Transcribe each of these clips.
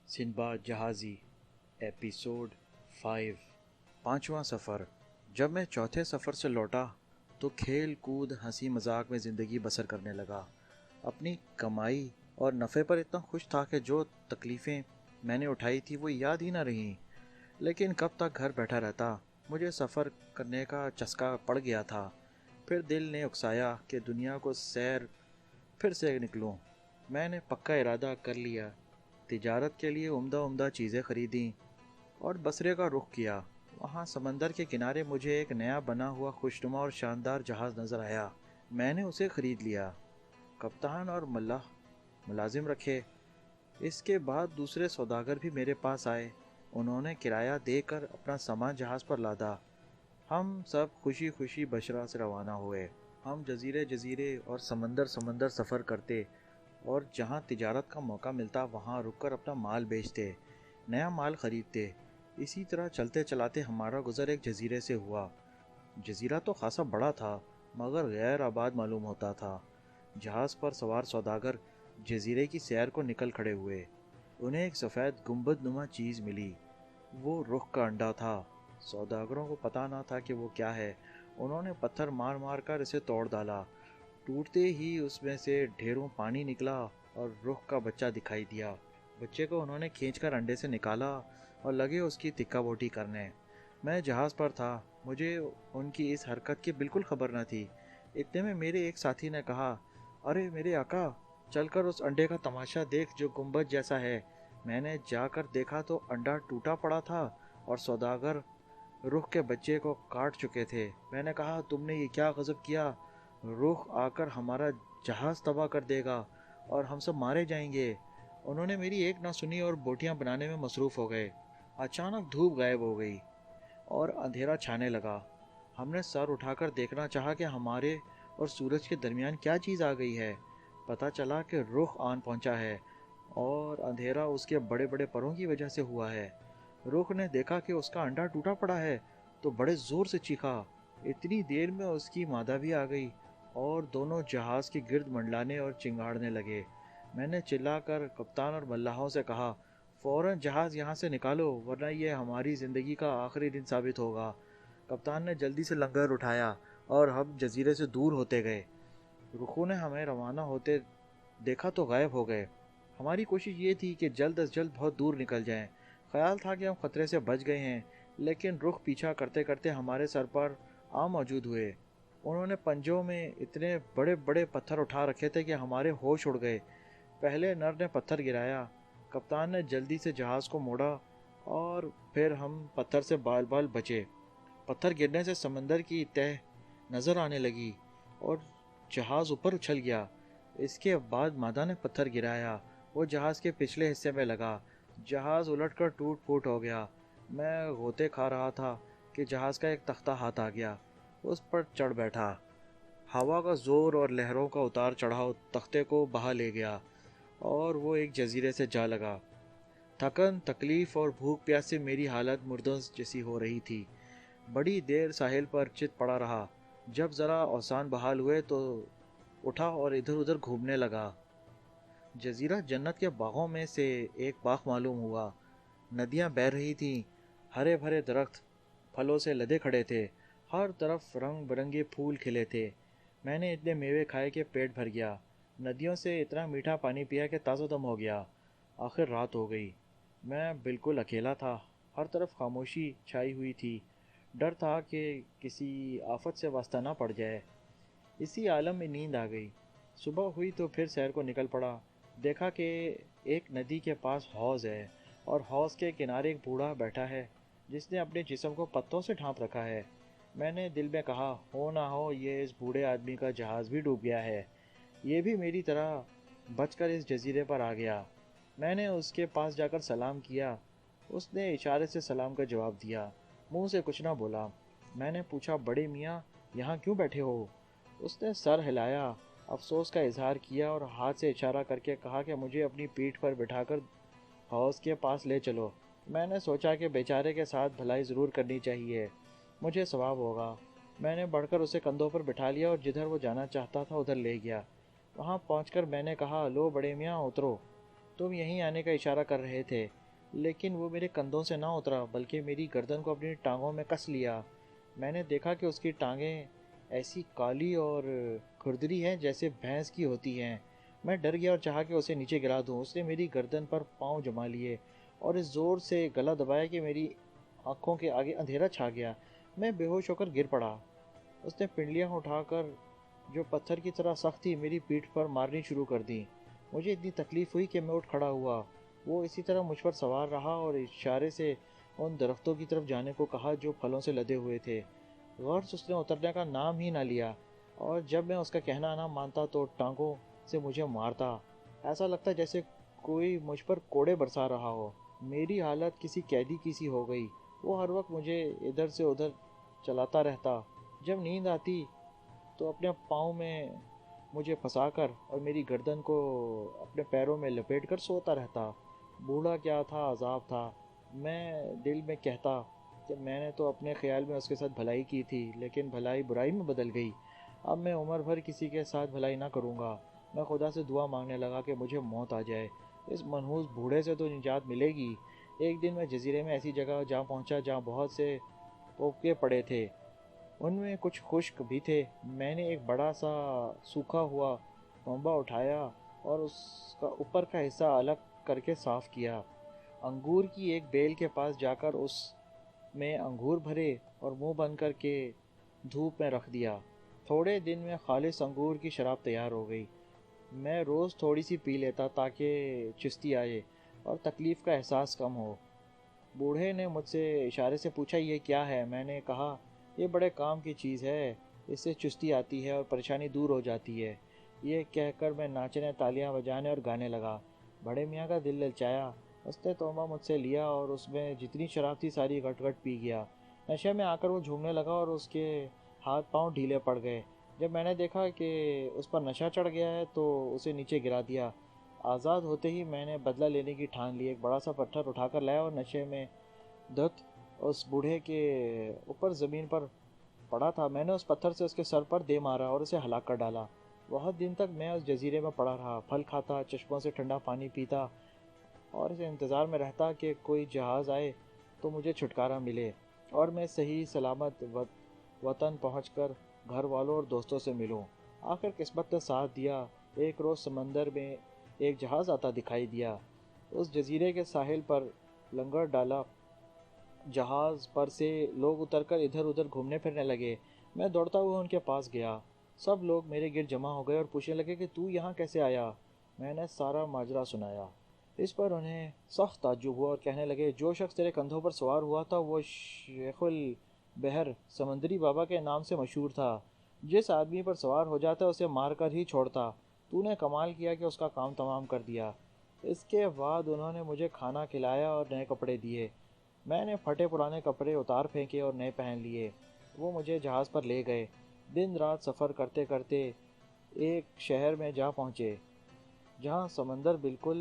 Sinbad जहाज़ी episode 5 पाँचवा सफ़र। जब मैं चौथे सफ़र से लौटा तो खेल कूद हंसी मजाक में ज़िंदगी बसर करने लगा। अपनी कमाई और नफ़े पर इतना खुश था कि जो तकलीफ़ें मैंने उठाई थी वो याद ही ना रहीं। लेकिन कब तक घर बैठा रहता, मुझे सफ़र करने का चस्का पड़ गया था। फिर दिल ने उकसाया कि दुनिया को सैर फिर से निकलूं। मैंने पक्का इरादा कर लिया। तिजारत के लिए उम्दा उम्दा चीज़ें खरीदीं और बसरे का रुख किया। वहाँ समंदर के किनारे मुझे एक नया बना हुआ खुशनुमा और शानदार जहाज़ नज़र आया। मैंने उसे ख़रीद लिया। कप्तान और मल्लाह मुलाजिम रखे। इसके बाद दूसरे सौदागर भी मेरे पास आए। उन्होंने किराया देकर अपना सामान जहाज़ पर लादा। हम सब खुशी खुशी बशरा से रवाना हुए। हम जजीरे जजीरे और समंदर समंदर सफ़र करते और जहाँ तिजारत का मौका मिलता वहाँ रुककर अपना माल बेचते, नया माल ख़रीदते। इसी तरह चलते चलाते हमारा गुज़र एक जजीरे से हुआ। जजीरा तो खासा बड़ा था मगर गैर आबाद मालूम होता था। जहाज़ पर सवार सौदागर जजीरे की सैर को निकल खड़े हुए। उन्हें एक सफ़ेद गुंबद नुमा चीज़ मिली। वो रुख का अंडा था। सौदागरों को पता ना था कि वो क्या है। उन्होंने पत्थर मार मार कर इसे तोड़ डाला। टूटते ही उसमें से ढेरों पानी निकला और रुख का बच्चा दिखाई दिया। बच्चे को उन्होंने खींचकर अंडे से निकाला और लगे उसकी तिक्का बोटी करने। मैं जहाज़ पर था, मुझे उनकी इस हरकत की बिल्कुल खबर न थी। इतने में मेरे एक साथी ने कहा, अरे मेरे आका, चलकर उस अंडे का तमाशा देख जो गुंबद जैसा है। मैंने जाकर देखा तो अंडा टूटा पड़ा था और सौदागर रुख के बच्चे को काट चुके थे। मैंने कहा, तुमने ये क्या गज़ब किया? रुख आकर हमारा जहाज़ तबाह कर देगा और हम सब मारे जाएंगे। उन्होंने मेरी एक ना सुनी और बोटियां बनाने में मसरूफ़ हो गए। अचानक धूप गायब हो गई और अंधेरा छाने लगा। हमने सर उठाकर देखना चाहा कि हमारे और सूरज के दरमियान क्या चीज़ आ गई है। पता चला कि रुख आन पहुंचा है और अंधेरा उसके बड़े बड़े परों की वजह से हुआ है। रुख ने देखा कि उसका अंडा टूटा पड़ा है तो बड़े ज़ोर से चीखा। इतनी देर में उसकी मादा भी आ गई और दोनों जहाज़ के गिर्द मंडलाने और चिंगाड़ने लगे। मैंने चिल्लाकर कप्तान और मल्लाहों से कहा, फ़ौरन जहाज़ यहाँ से निकालो वरना ये हमारी ज़िंदगी का आखिरी दिन साबित होगा। कप्तान ने जल्दी से लंगर उठाया और हम जजीरे से दूर होते गए। रुखों ने हमें रवाना होते देखा तो गायब हो गए। हमारी कोशिश ये थी कि जल्द अज जल्द बहुत दूर निकल जाएं। ख्याल था कि हम खतरे से बच गए हैं, लेकिन रुख पीछा करते करते हमारे सर पर आ मौजूद हुए। उन्होंने पंजों में इतने बड़े बड़े पत्थर उठा रखे थे कि हमारे होश उड़ गए। पहले नर ने पत्थर गिराया। कप्तान ने जल्दी से जहाज़ को मोड़ा और फिर हम पत्थर से बाल बाल बचे। पत्थर गिरने से समंदर की तह नज़र आने लगी और जहाज़ ऊपर उछल गया। इसके बाद मादा ने पत्थर गिराया। वो जहाज़ के पिछले हिस्से में लगा। जहाज़ उलटकर टूट फूट हो गया। मैं गोते खा रहा था कि जहाज़ का एक तख्ता हाथ आ गया। उस पर चढ़ बैठा। हवा का ज़ोर और लहरों का उतार चढ़ाव तख्ते को बहा ले गया और वो एक जजीरे से जा लगा। थकन, तकलीफ़ और भूख प्यास से मेरी हालत मुर्दों जैसी हो रही थी। बड़ी देर साहिल पर चित पड़ा रहा। जब ज़रा औसान बहाल हुए तो उठा और इधर उधर घूमने लगा। जजीरा जन्नत के बागों में से एक बाग मालूम हुआ। नदियाँ बह रही थीं, हरे भरे दरख्त फलों से लदे खड़े थे, हर तरफ रंग बिरंगे फूल खिले थे। मैंने इतने मेवे खाए कि पेट भर गया। नदियों से इतना मीठा पानी पिया कि ताज़ोदम हो गया। आखिर रात हो गई। मैं बिल्कुल अकेला था। हर तरफ खामोशी छाई हुई थी। डर था कि किसी आफत से वास्ता ना पड़ जाए। इसी आलम में नींद आ गई। सुबह हुई तो फिर सैर को निकल पड़ा। देखा कि एक नदी के पास हौज़ है और हौज़ के किनारे एक बूढ़ा बैठा है जिसने अपने जिस्म को पत्तों से ढांप रखा है। मैंने दिल में कहा, हो ना हो ये इस बूढ़े आदमी का जहाज़ भी डूब गया है। ये भी मेरी तरह बचकर इस जजीरे पर आ गया। मैंने उसके पास जाकर सलाम किया। उसने इशारे से सलाम का जवाब दिया, मुंह से कुछ ना बोला। मैंने पूछा, बड़े मियाँ यहाँ क्यों बैठे हो? उसने सर हिलाया, अफसोस का इजहार किया और हाथ से इशारा करके कहा कि मुझे अपनी पीठ पर बिठाकर हौस के पास ले चलो। मैंने सोचा कि बेचारे के साथ भलाई ज़रूर करनी चाहिए, मुझे सवाब होगा। मैंने बढ़कर उसे कंधों पर बिठा लिया और जिधर वो जाना चाहता था उधर ले गया। वहाँ पहुँचकर मैंने कहा, लो बड़े मियाँ उतरो। तुम यहीं आने का इशारा कर रहे थे, लेकिन वो मेरे कंधों से ना उतरा बल्कि मेरी गर्दन को अपनी टांगों में कस लिया। मैंने देखा कि उसकी टांगें ऐसी काली और खुरदरी हैं जैसे भैंस की होती हैं। मैं डर गया और चाहा कि उसे नीचे गिरा दूं। उसने मेरी गर्दन पर पांव जमा लिए और इस जोर से गला दबाया कि मेरी आंखों के आगे अंधेरा छा गया। मैं बेहोश होकर गिर पड़ा। उसने पिंडलियां उठाकर, जो पत्थर की तरह सख्त थी, मेरी पीठ पर मारनी शुरू कर दी। मुझे इतनी तकलीफ हुई कि मैं उठ खड़ा हुआ। वो इसी तरह मुझ पर सवार रहा और इशारे से उन दरख्तों की तरफ जाने को कहा जो फलों से लदे हुए थे। गर्ज उसने उतरने का नाम ही ना लिया, और जब मैं उसका कहना ना मानता तो टांगों से मुझे मारता। ऐसा लगता जैसे कोई मुझ पर कोड़े बरसा रहा हो। मेरी हालत किसी कैदी की सी हो गई। वो हर वक्त मुझे इधर से उधर चलाता रहता। जब नींद आती तो अपने पाँव में मुझे फंसाकर और मेरी गर्दन को अपने पैरों में लपेट कर सोता रहता। बूढ़ा क्या था, अजाब था। मैं दिल में कहता कि मैंने तो अपने ख्याल में उसके साथ भलाई की थी, लेकिन भलाई बुराई में बदल गई। अब मैं उम्र भर किसी के साथ भलाई ना करूँगा। मैं खुदा से दुआ मांगने लगा कि मुझे मौत आ जाए, इस मनहूस बूढ़े से तो निजात मिलेगी। एक दिन मैं जजीरे में ऐसी जगह जा पहुंचा जहाँ बहुत से पोपके पड़े थे। उनमें कुछ खुश्क भी थे। मैंने एक बड़ा सा सूखा हुआ मम्बा उठाया और उसका ऊपर का हिस्सा अलग करके साफ किया। अंगूर की एक बेल के पास जाकर उस में अंगूर भरे और मुंह बंद करके धूप में रख दिया। थोड़े दिन में खालिस अंगूर की शराब तैयार हो गई। मैं रोज़ थोड़ी सी पी लेता ताकि चुस्ती आए और तकलीफ़ का एहसास कम हो। बूढ़े ने मुझसे इशारे से पूछा, ये क्या है? मैंने कहा, ये बड़े काम की चीज़ है, इससे चुस्ती आती है और परेशानी दूर हो जाती है। ये कहकर मैं नाचने, तालियां बजाने और गाने लगा। बड़े मियाँ का दिल ललचाया। उसने तोहमा मुझसे लिया और उसमें जितनी शराब थी सारी घट घट पी गया। नशे में आकर वो झूमने लगा और उसके हाथ पांव ढीले पड़ गए। जब मैंने देखा कि उस पर नशा चढ़ गया है तो उसे नीचे गिरा दिया। आज़ाद होते ही मैंने बदला लेने की ठान ली। एक बड़ा सा पत्थर उठाकर लाया और नशे में धुत उस बूढ़े के ऊपर ज़मीन पर पड़ा था। मैंने उस पत्थर से उसके सर पर दे मारा और उसे हलाक कर डाला। बहुत दिन तक मैं उस जजीरे में पड़ा रहा, फल खाता, चश्मों से ठंडा पानी पीता और इस इंतज़ार में रहता कि कोई जहाज़ आए तो मुझे छुटकारा मिले और मैं सही सलामत वतन पहुंचकर घर वालों और दोस्तों से मिलूं। आखिर किस्मत ने साथ दिया। एक रोज़ समंदर में एक जहाज़ आता दिखाई दिया। उस जजीरे के साहिल पर लंगर डाला। जहाज़ पर से लोग उतरकर इधर उधर घूमने फिरने लगे। मैं दौड़ता हुआ उनके पास गया। सब लोग मेरे गिर्द जमा हो गए और पूछने लगे कि तू यहाँ कैसे आया। मैंने सारा माजरा सुनाया। इस पर उन्हें सख्त ताज्जुब हुआ और कहने लगे, जो शख्स तेरे कंधों पर सवार हुआ था वो शेखुल बहर समंदरी बाबा के नाम से मशहूर था। जिस आदमी पर सवार हो जाता उसे मार कर ही छोड़ता। तूने कमाल किया कि उसका काम तमाम कर दिया। इसके बाद उन्होंने मुझे खाना खिलाया और नए कपड़े दिए। मैंने फटे पुराने कपड़े उतार फेंके और नए पहन लिए। वो मुझे जहाज़ पर ले गए। दिन रात सफ़र करते करते एक शहर में जा पहुँचे जहाँ समंदर बिल्कुल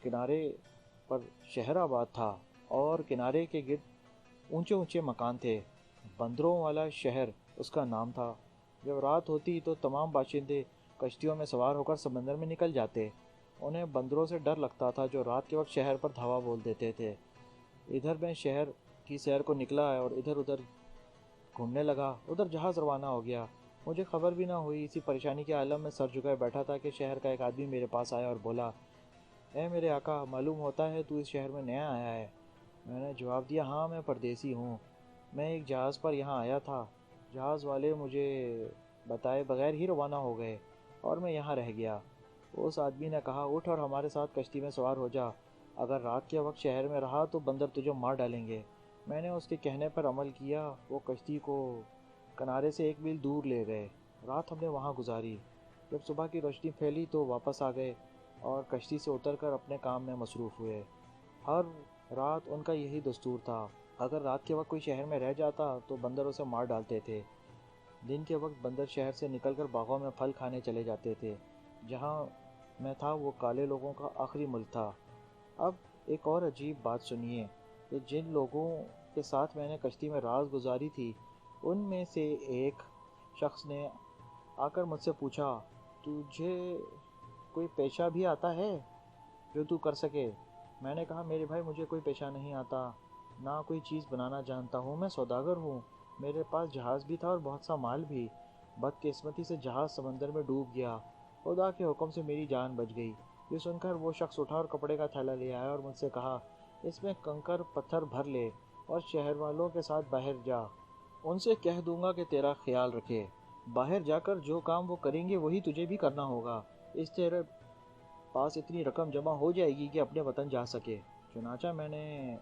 किनारे पर शहर आबाद था और किनारे के गिर्द ऊंचे ऊंचे मकान थे। बंदरों वाला शहर उसका नाम था। जब रात होती तो तमाम बाशिंदे कश्तियों में सवार होकर समंदर में निकल जाते। उन्हें बंदरों से डर लगता था जो रात के वक्त शहर पर धावा बोल देते थे। इधर मैं शहर की सैर को निकला और इधर उधर घूमने लगा। उधर जहाज़ रवाना हो गया। मुझे खबर भी ना हुई। इसी परेशानी के आलम में सर झुकाए बैठा था कि शहर का एक आदमी मेरे पास आया और बोला, ए मेरे आका, मालूम होता है तू इस शहर में नया आया है। मैंने जवाब दिया, हाँ मैं परदेसी हूँ। मैं एक जहाज़ पर यहाँ आया था। जहाज़ वाले मुझे बताए बगैर ही रवाना हो गए और मैं यहाँ रह गया। उस आदमी ने कहा, उठ और हमारे साथ कश्ती में सवार हो जा। अगर रात के वक्त शहर में रहा तो बंदर तुझे मार डालेंगे। मैंने उसके कहने पर अमल किया। वो कश्ती को किनारे से 1 मील दूर ले गए। रात हमने वहाँ गुजारी। जब सुबह की रोशनी फैली तो वापस आ गए और कश्ती से उतरकर अपने काम में मसरूफ़ हुए। हर रात उनका यही दस्तूर था। अगर रात के वक्त कोई शहर में रह जाता तो बंदर उसे मार डालते थे। दिन के वक्त बंदर शहर से निकलकर बागों में फल खाने चले जाते थे। जहाँ मैं था वो काले लोगों का आखिरी मुल्क था। अब एक और अजीब बात सुनिए कि जिन लोगों के साथ मैंने कश्ती में रात गुजारी थी उनमें से एक शख्स ने आकर मुझसे पूछा, तुझे कोई पेशा भी आता है? جو تو کر سکے۔ میں نے کہا میرے بھائی مجھے کوئی پیشہ نہیں آتا، نہ کوئی چیز بنانا جانتا ہوں، میں سوداگر ہوں، میرے پاس جہاز بھی تھا اور بہت سا مال بھی، بدقسمتی سے جہاز سمندر میں ڈوب گیا، خدا کے حکم سے میری جان بچ گئی۔ یہ سن کر وہ شخص اٹھا اور کپڑے کا تھیلا لے آیا اور مجھ سے کہا اس میں کنکر پتھر بھر لے اور شہر والوں کے ساتھ باہر جا، ان سے کہہ دوں گا کہ تیرا خیال رکھے، باہر جا کر جو کام وہ کریں گے وہی تجھے بھی کرنا ہوگا، اس تیرے پاس اتنی رقم جمع ہو جائے گی کہ اپنے وطن جا سکے۔ چنانچہ میں نے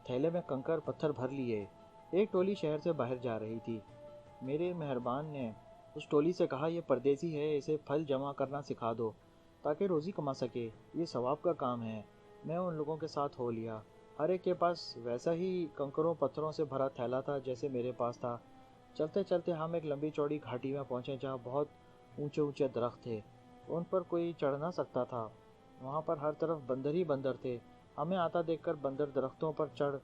تھیلے میں کنکر پتھر بھر لیے۔ ایک ٹولی شہر سے باہر جا رہی تھی۔ میرے مہربان نے اس ٹولی سے کہا یہ پردیسی ہے، اسے پھل جمع کرنا سکھا دو تاکہ روزی کما سکے، یہ ثواب کا کام ہے۔ میں ان لوگوں کے ساتھ ہو لیا۔ ہر ایک کے پاس ویسا ہی کنکروں پتھروں سے بھرا تھیلا تھا جیسے میرے پاس تھا۔ چلتے چلتے ہم ایک لمبی چوڑی گھاٹی میں پہنچے جہاں بہت اونچے اونچے درخت تھے، ان پر کوئی چڑھ نہ سکتا تھا۔ وہاں پر ہر طرف بندر ہی بندر تھے۔ ہمیں آتا دیکھ کر بندر درختوں پر چڑھ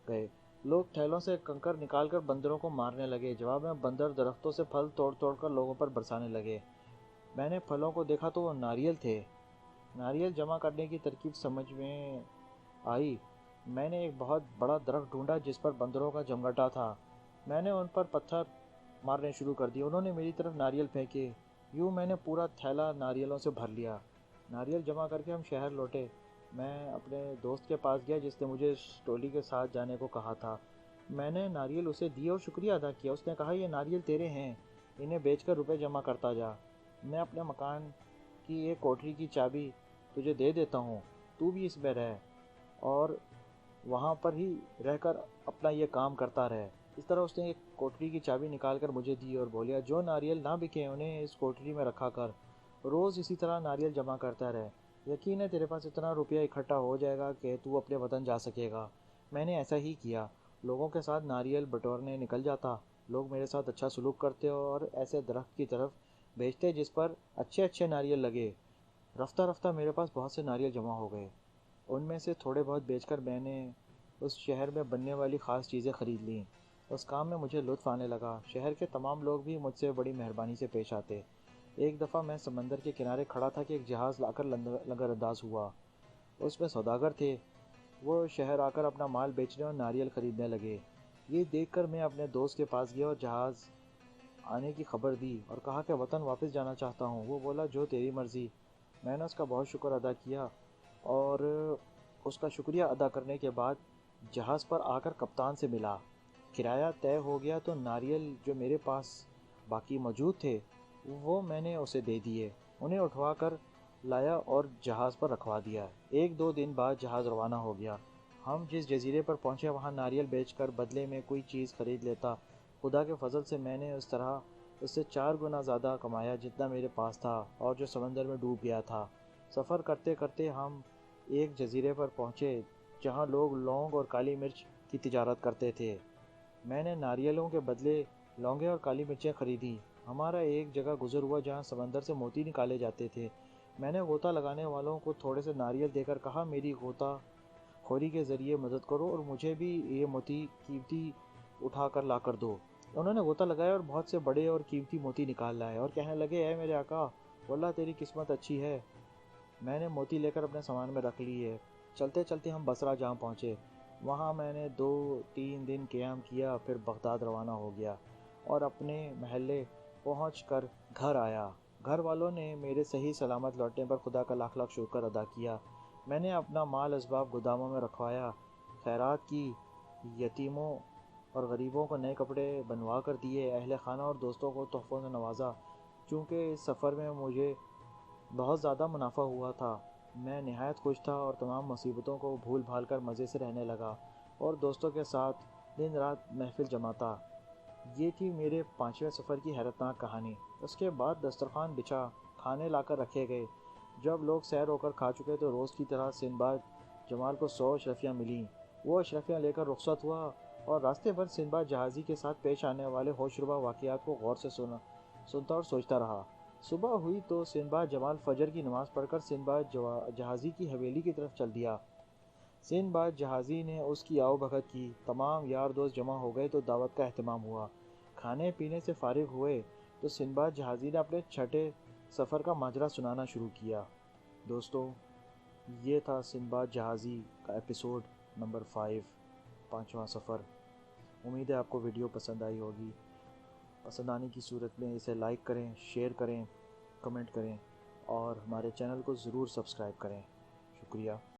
گئے۔ لوگ تھیلوں سے کنکر نکال کر بندروں کو مارنے لگے۔ جواب میں بندر درختوں سے پھل توڑ توڑ کر لوگوں پر برسانے لگے۔ میں نے پھلوں کو دیکھا تو وہ ناریل تھے۔ ناریل جمع کرنے کی ترکیب سمجھ میں آئی۔ میں نے ایک بہت بڑا درخت ڈھونڈا جس پر بندروں کا جمگٹا تھا۔ میں نے ان پر پتھر مارنے شروع کر دیے۔ انہوں نے میری طرف ناریل پھینکے۔ یوں میں نے پورا تھیلا ناریلوں سے بھر لیا۔ ناریل جمع کر کے ہم شہر لوٹے۔ میں اپنے دوست کے پاس گیا جس نے مجھے اس ٹولی کے ساتھ جانے کو کہا تھا۔ میں نے ناریل اسے دی اور شکریہ ادا کیا۔ اس نے کہا یہ ناریل تیرے ہیں، انہیں بیچ کر روپے جمع کرتا جا۔ میں اپنے مکان کی ایک کوٹری کی چابی تجھے دے دیتا ہوں، تو بھی اس میں رہ اور وہاں پر ہی رہ کر اپنا یہ کام کرتا رہ۔ اس طرح اس نے ایک کوٹری کی چابی نکال کر مجھے دی اور بولیا جو ناریل نہ بکے انہیں اس کوٹری میں رکھا کر، روز اسی طرح ناریل جمع کرتا رہ، یقین ہے تیرے پاس اتنا روپیہ اکٹھا ہو جائے گا کہ تو اپنے وطن جا سکے گا۔ میں نے ایسا ہی کیا، لوگوں کے ساتھ ناریل بٹورنے نکل جاتا۔ لوگ میرے ساتھ اچھا سلوک کرتے اور ایسے درخت کی طرف بھیجتے جس پر اچھے اچھے ناریل لگے۔ رفتہ رفتہ میرے پاس بہت سے ناریل جمع ہو گئے۔ ان میں سے تھوڑے بہت بیچ کر میں نے اس شہر میں بننے والی خاص چیزیں خرید لیں۔ اس کام میں مجھے لطف آنے لگا۔ شہر کے تمام لوگ بھی مجھ سے بڑی مہربانی سے پیش آتے۔ ایک دفعہ میں سمندر کے کنارے کھڑا تھا کہ ایک جہاز لا کر لنگر انداز ہوا۔ اس میں سوداگر تھے، وہ شہر آ کر اپنا مال بیچنے اور ناریل خریدنے لگے۔ یہ دیکھ کر میں اپنے دوست کے پاس گیا اور جہاز آنے کی خبر دی اور کہا کہ وطن واپس جانا چاہتا ہوں۔ وہ بولا جو تیری مرضی۔ میں نے اس کا بہت شکر ادا کیا اور اس کا شکریہ ادا کرنے کے بعد جہاز پر آ کر کپتان سے ملا۔ کرایہ طے ہو گیا تو ناریل جو میرے پاس باقی موجود تھے وہ میں نے اسے دے دیے، انہیں اٹھوا کر لایا اور جہاز پر رکھوا دیا۔ ایک دو دن بعد جہاز روانہ ہو گیا۔ ہم جس جزیرے پر پہنچے وہاں ناریل بیچ کر بدلے میں کوئی چیز خرید لیتا۔ خدا کے فضل سے میں نے اس طرح اس سے 4 گنا زیادہ کمایا جتنا میرے پاس تھا اور جو سمندر میں ڈوب گیا تھا۔ سفر کرتے کرتے ہم ایک جزیرے پر پہنچے جہاں لوگ لونگ اور کالی مرچ کی تجارت کرتے تھے۔ میں نے ناریلوں کے بدلے لونگیں اور کالی مرچیں خریدی۔ ہمارا ایک جگہ گزر ہوا جہاں سمندر سے موتی نکالے جاتے تھے۔ میں نے غوطہ لگانے والوں کو تھوڑے سے ناریل دے کر کہا میری غوطہ خوری کے ذریعے مدد کرو اور مجھے بھی یہ موتی قیمتی اٹھا کر لا کر دو۔ انہوں نے غوطہ لگایا اور بہت سے بڑے اور قیمتی موتی نکال لائے اور کہنے لگے اے میرے آقا، واللہ تیری قسمت اچھی ہے۔ میں نے موتی لے کر اپنے سامان میں رکھ لیے۔ چلتے چلتے ہم بصرہ جہاں پہنچے، وہاں میں نے 2-3 دن قیام کیا، پھر بغداد روانہ ہو گیا اور اپنے محلے پہنچ کر گھر آیا۔ گھر والوں نے میرے صحیح سلامت لوٹنے پر خدا کا لاکھ لاکھ شکر ادا کیا۔ میں نے اپنا مال اسباب گوداموں میں رکھوایا، خیرات کی، یتیموں اور غریبوں کو نئے کپڑے بنوا کر دیے، اہل خانہ اور دوستوں کو تحفوں سے نوازا۔ چونکہ اس سفر میں مجھے بہت زیادہ منافع ہوا تھا، میں نہایت خوش تھا اور تمام مصیبتوں کو بھول بھال کر مزے سے رہنے لگا اور دوستوں کے ساتھ دن رات محفل جماتا۔ یہ تھی میرے 5ویں سفر کی حیرت ناک کہانی۔ اس کے بعد دسترخوان بچھا، کھانے لا کر رکھے گئے۔ جب لوگ سیر ہو کر کھا چکے تو روز کی طرح سندباد جمال کو 100 اشرفیاں ملیں۔ وہ اشرفیاں لے کر رخصت ہوا اور راستے بھر سندباد جہازی کے ساتھ پیش آنے والے ہوشربا واقعات کو غور سے سنتا اور سوچتا رہا۔ صبح ہوئی تو سندباد جمال فجر کی نماز پڑھ کر سندباد جہازی کی حویلی کی طرف چل دیا۔ سندباد جہازی نے اس کی آؤ بھگت کی، تمام یار دوست جمع ہو گئے تو دعوت کا اہتمام ہوا۔ کھانے پینے سے فارغ ہوئے تو سندباد جہازی نے اپنے چھٹے سفر کا ماجرا سنانا شروع کیا۔ دوستو، یہ تھا سندباد جہازی کا ایپیسوڈ نمبر 5، پانچواں سفر۔ امید ہے آپ کو ویڈیو پسند آئی ہوگی۔ پسند آنے کی صورت میں اسے لائک کریں، شیئر کریں، کمنٹ کریں اور ہمارے چینل کو ضرور سبسکرائب کریں۔ شکریہ۔